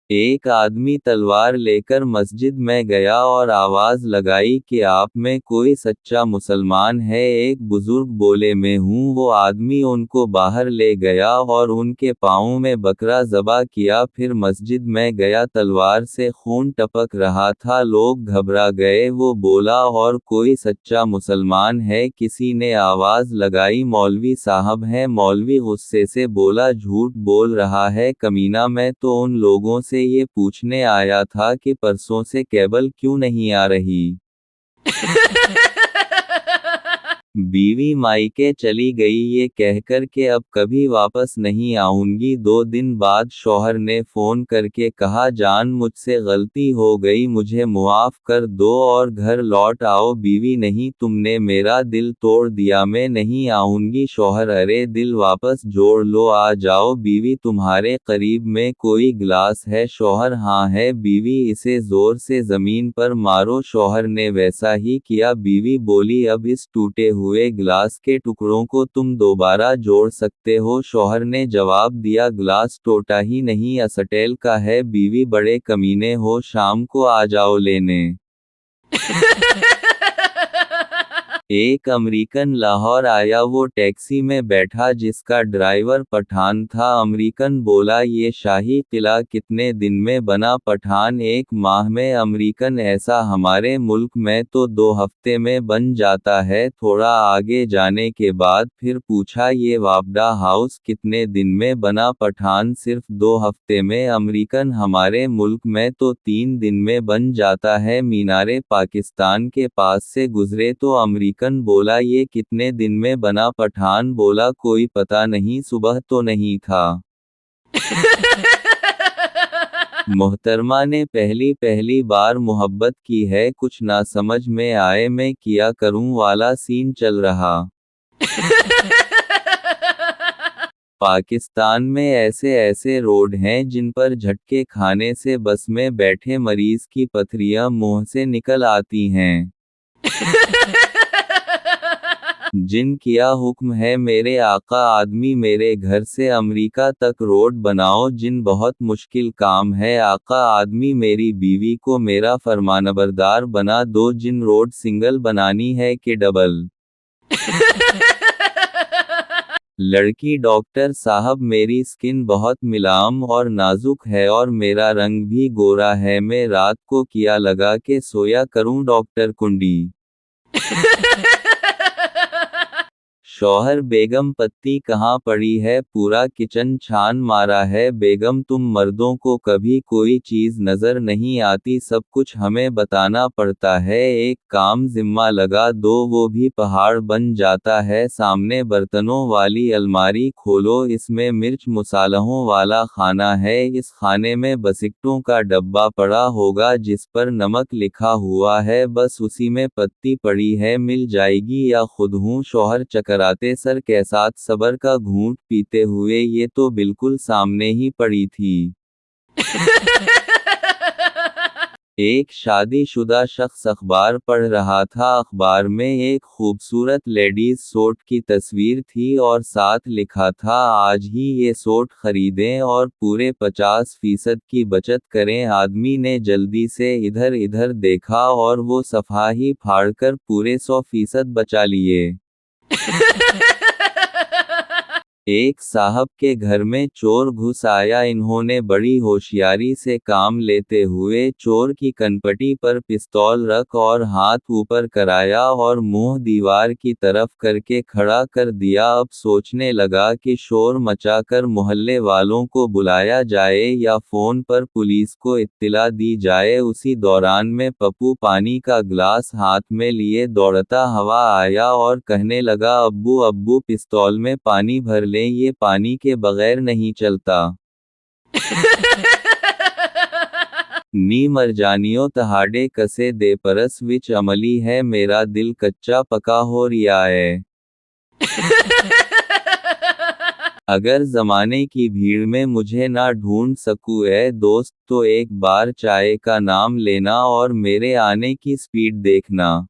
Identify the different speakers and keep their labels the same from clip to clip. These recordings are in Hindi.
Speaker 1: एक आदमी तलवार लेकर मस्जिद में गया और आवाज लगाई कि आप में कोई सच्चा मुसलमान है। एक बुजुर्ग बोले मैं हूँ। वो आदमी उनको बाहर ले गया और उनके पाँव में बकरा ज़बह किया। फिर मस्जिद में गया, तलवार से खून टपक रहा था। लोग घबरा गए। वो बोला और कोई सच्चा मुसलमान है? किसी ने आवाज लगाई मौलवी साहब हैं। मौलवी गुस्से से बोला झूठ बोल रहा है कमीना, मैं तो उन लोगों से ये पूछने आया था कि परसों से केबल क्यों नहीं आ रही। बीवी मायके चली गई ये कहकर के अब कभी वापस नहीं आऊंगी। 2 दिन बाद शौहर ने फोन करके कहा जान मुझसे गलती हो गई, मुझे मुआफ कर दो और घर लौट आओ। बीवी नहीं, तुमने मेरा दिल तोड़ दिया, मैं नहीं आऊंगी। शौहर अरे दिल वापस जोड़ लो, आ जाओ। बीवी तुम्हारे करीब में कोई गिलास है? शौहर हाँ है। बीवी इसे जोर से जमीन पर मारो। शौहर ने वैसा ही किया। बीवी बोली अब इस टूटे हुए गिलास के टुकड़ों को तुम दोबारा जोड़ सकते हो? शौहर ने जवाब दिया गिलास टूटा ही नहीं, अस्टेल का है। बीवी बड़े कमीने हो, शाम को आ जाओ लेने। एक अमेरिकन लाहौर आया। वो टैक्सी में बैठा जिसका ड्राइवर पठान था। अमेरिकन बोला ये शाही किला कितने दिन में बना? पठान 1 माह में। अमेरिकन ऐसा हमारे मुल्क में तो 2 हफ्ते में बन जाता है। थोड़ा आगे जाने के बाद फिर पूछा ये वापडा हाउस कितने दिन में बना? पठान सिर्फ 2 हफ्ते में। अमेरिकन हमारे मुल्क में तो 3 दिन में बन जाता है। मीनारे पाकिस्तान के पास से गुजरे तो अमेरिकन बोला ये कितने दिन में बना? पठान बोला कोई पता नहीं, सुबह तो नहीं था। मोहतरमा ने पहली पहली बार मोहब्बत की है, कुछ ना समझ में आए मैं किया करूं वाला सीन चल रहा। पाकिस्तान में ऐसे ऐसे रोड हैं जिन पर झटके खाने से बस में बैठे मरीज की पथरियां मुंह से निकल आती हैं। जिन किया हुक्म है मेरे आका, आदमी मेरे घर से अमेरिका तक रोड बनाओ। जिन बहुत मुश्किल काम है आका, आदमी मेरी बीवी को मेरा फरमानबरदार बना दो। जिन रोड सिंगल बनानी है कि डबल? लड़की डॉक्टर साहब मेरी स्किन बहुत मुलायम और नाजुक है और मेरा रंग भी गोरा है, मैं रात को किया लगा के सोया करूं डॉक्टर कुंडी। शौहर बेगम पत्ती कहाँ पड़ी है? पूरा किचन छान मारा है। बेगम तुम मर्दों को कभी कोई चीज नजर नहीं आती, सब कुछ हमें बताना पड़ता है। एक काम जिम्मा लगा दो वो भी पहाड़ बन जाता है। सामने बर्तनों वाली अलमारी खोलो, इसमें मिर्च मसालों वाला खाना है। इस खाने में बिस्किटों का डब्बा पड़ा होगा जिस पर नमक लिखा हुआ है, बस उसी में पत्ती पड़ी है, मिल जाएगी या खुद हूँ? शौहर चकराते सर के साथ सबर का घूंट पीते हुए ये तो बिल्कुल सामने ही पड़ी थी। एक शादीशुदा शख्स अखबार पढ़ रहा था। अखबार में एक खूबसूरत लेडीज सूट की तस्वीर थी और साथ लिखा था आज ही ये सूट खरीदें और पूरे 50% की बचत करें। आदमी ने जल्दी से इधर इधर देखा और वो सफ़ा ही फाड़कर पूरे 100% बचा लिए। एक साहब के घर में चोर घुस आया। इन्होंने बड़ी होशियारी से काम लेते हुए चोर की कनपटी पर पिस्तौल रख और हाथ ऊपर कराया और मुंह दीवार की तरफ करके खड़ा कर दिया। अब सोचने लगा कि शोर मचाकर मोहल्ले वालों को बुलाया जाए या फोन पर पुलिस को इत्तिला दी जाए। उसी दौरान में पप्पू पानी का गिलास हाथ में लिए दौड़ता हवा आया और कहने लगा अब्बू अब्बू पिस्तौल में पानी भर ले, ये पानी के बगैर नहीं चलता। नी मरजानियों तहाडे कसे दे परस विच अमली है, मेरा दिल कच्चा पका हो रिया है। अगर जमाने की भीड़ में मुझे ना ढूंढ सकूं ए दोस्त, तो एक बार चाय का नाम लेना और मेरे आने की स्पीड देखना।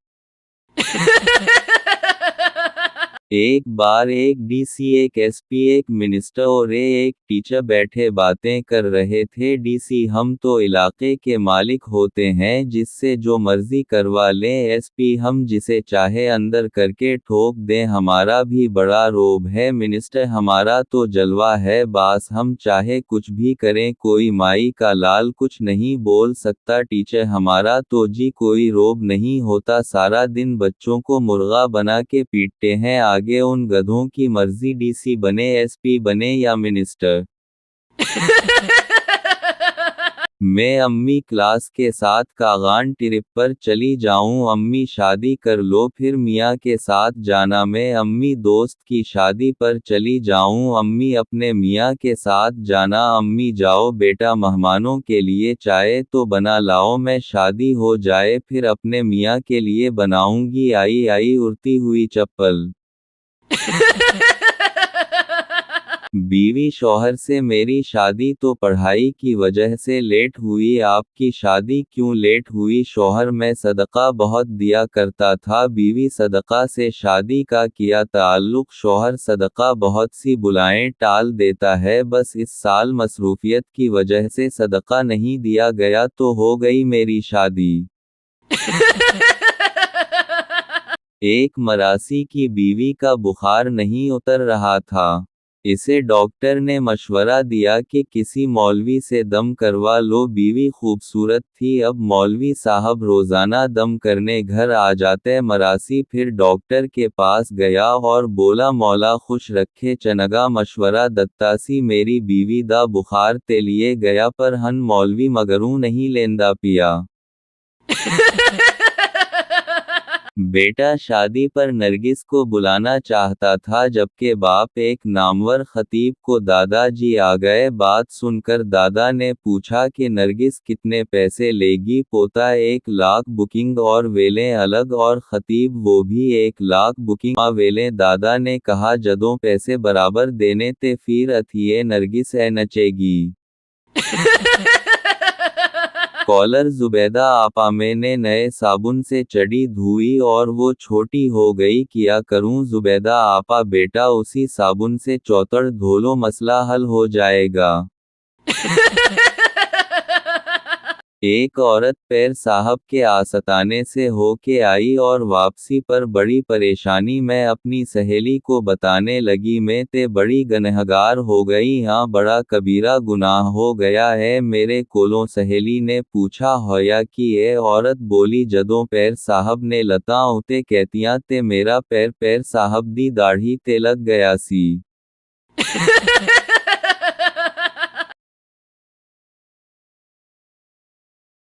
Speaker 1: एक बार एक डीसी, एक एसपी, एक मिनिस्टर और एक टीचर बैठे बातें कर रहे थे। डीसी, हम तो इलाके के मालिक होते हैं, जिससे जो मर्जी करवा लें। एसपी, हम जिसे चाहे अंदर करके ठोक दें, हमारा भी बड़ा रोब है। मिनिस्टर, हमारा तो जलवा है बास, हम चाहे कुछ भी करें, कोई माई का लाल कुछ नहीं बोल सकता। टीचर, हमारा तो जी कोई रोब नहीं होता, सारा दिन बच्चों को मुर्गा बना के पीटते हैं, आगे उन गधों की मर्जी, डीसी बने, एसपी बने या मिनिस्टर। मैं अम्मी क्लास के साथ कागान ट्रिप पर चली जाऊं, अम्मी शादी कर लो फिर मियाँ के साथ जाना। मैं अम्मी दोस्त की शादी पर चली जाऊं, अम्मी अपने मियाँ के साथ जाना। अम्मी, जाओ बेटा, मेहमानों के लिए चाय तो बना लाओ, मैं शादी हो जाए फिर अपने मियाँ के लिए बनाऊंगी। आई आई उड़ती हुई चप्पल। बीवी, शौहर से मेरी शादी तो पढ़ाई की वजह से लेट हुई, आपकी शादी क्यों लेट हुई? शौहर, मैं सदका बहुत दिया करता था। बीवी, सदका से शादी का किया ताल्लुक? शौहर, सदका बहुत सी बुलाएं टाल देता है, बस इस साल मसरूफियत की वजह से सदका नहीं दिया गया तो हो गई मेरी शादी। एक मरासी की बीवी का बुखार नहीं उतर रहा था। इसे डॉक्टर ने मशवरा दिया कि किसी मौलवी से दम करवा लो। बीवी खूबसूरत थी, अब मौलवी साहब रोजाना दम करने घर आ जाते। मरासी फिर डॉक्टर के पास गया और बोला, मौला खुश रखे, चनगा मशवरा दत्तासी, मेरी बीवी दा बुखार ते लिए गया पर हन मौलवी मगरू नहीं लेंदा पिया। बेटा शादी पर नरगिस को बुलाना चाहता था, जबकि बाप एक नामवर खतीब को दादाजी आ गए। बात सुनकर दादा ने पूछा कि नरगिस कितने पैसे लेगी? पोता, 1 लाख बुकिंग और वेलें अलग, और खतीब वो भी 1 लाख बुकिंग वेलें। दादा ने कहा, जदों पैसे बराबर देने ते फिर अथिये नरगिस ए नचेगी। कॉलर, जुबैदा आपा, मैंने नए साबुन से चढ़ी धुई और वो छोटी हो गई, किया करूं? जुबैदा आपा, बेटा उसी साबुन से चौतड़ धो लो, मसला हल हो जाएगा। एक औरत पैर साहब के आस्ताने से हो के आई और वापसी पर बड़ी परेशानी में अपनी सहेली को बताने लगी, मैं ते बड़ी गनहगार हो गई, हाँ बड़ा कबीरा गुनाह हो गया है मेरे कोलों। सहेली ने पूछा, होया कि? ये औरत बोली, जदों पैर साहब ने लता उते कहतियां ते मेरा पैर पैर साहब दी दाढ़ी ते लग गया सी।